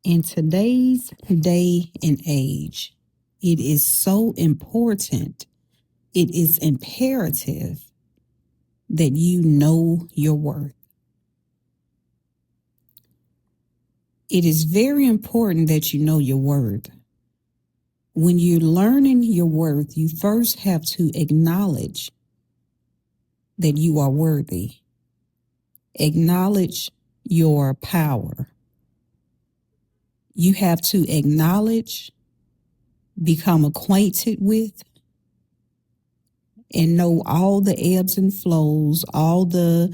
In today's day and age, it is so important, it is imperative that you know your worth. It is very important that you know your worth. When you're learning your worth, you first have to acknowledge that you are worthy. Acknowledge your power. You have to acknowledge, become acquainted with, and know all the ebbs and flows, all the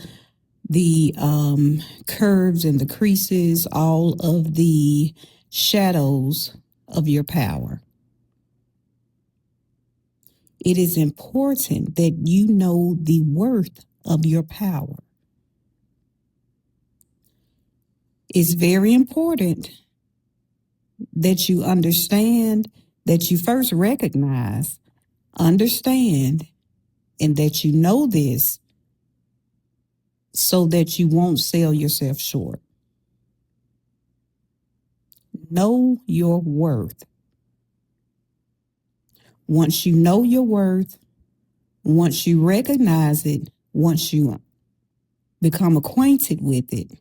curves and the creases, all of the shadows of your power. It is important that you know the worth of your power. It's very important that you understand, that you first recognize, understand, and that you know this so that you won't sell yourself short. Know your worth. Once you know your worth, once you recognize it, once you become acquainted with it,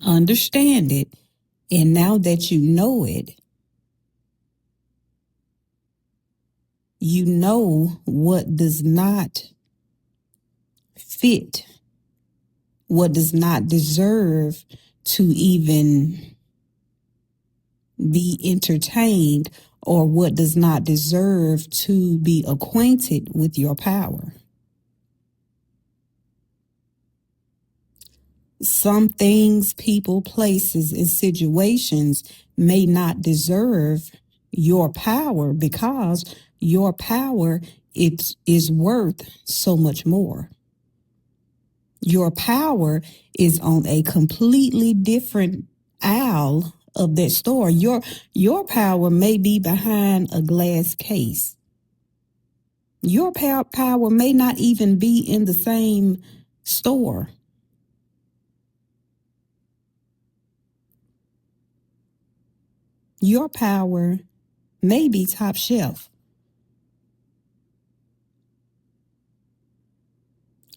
understand it, and now that you know it, you know what does not fit, what does not deserve to even be entertained, or what does not deserve to be acquainted with your power. Some things, people, places, and situations may not deserve your power because your power is worth so much more. Your power is on a completely different aisle of that store. Your power may be behind a glass case. Your power may not even be in the same store. Your power may be top shelf.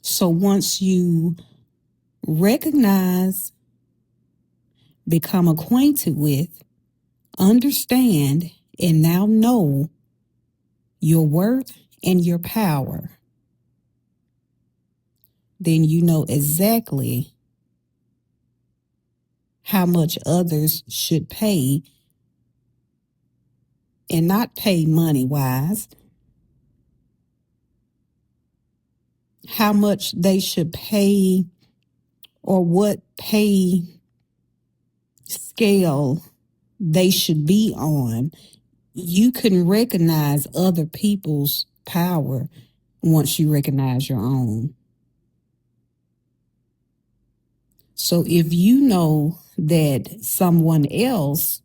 So once you recognize, become acquainted with, understand, and now know your worth and your power, then you know exactly how much others should pay, and not pay money wise, how much they should pay or what pay scale they should be on. You can recognize other people's power once you recognize your own. So if you know that someone else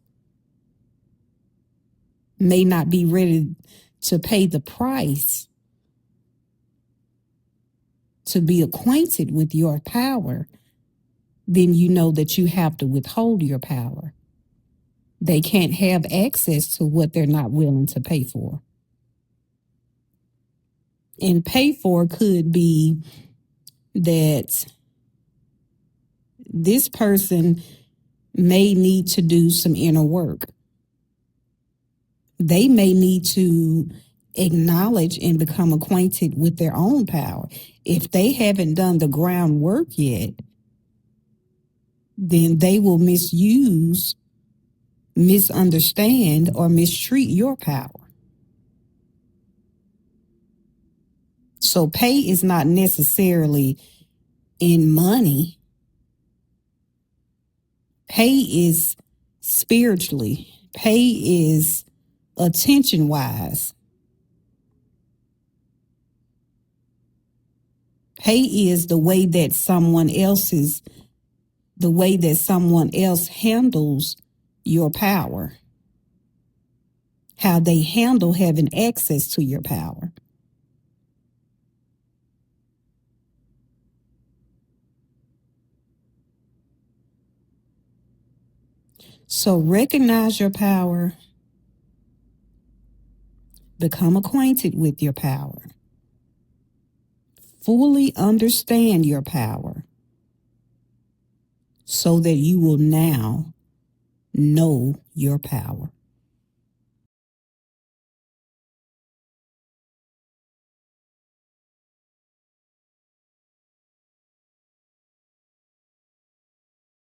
may not be ready to pay the price to be acquainted with your power, then you know that you have to withhold your power. They can't have access to what they're not willing to pay for. And pay for could be that this person may need to do some inner work. They may need to acknowledge and become acquainted with their own power. If they haven't done the groundwork yet, then they will misuse, misunderstand, or mistreat your power. So pay is not necessarily in money. Pay is spiritually. Pay is attention wise. Pay is the way that someone else handles your power, how they handle having access to your power. So recognize your power, become acquainted with your power, fully understand your power so that you will now know your power.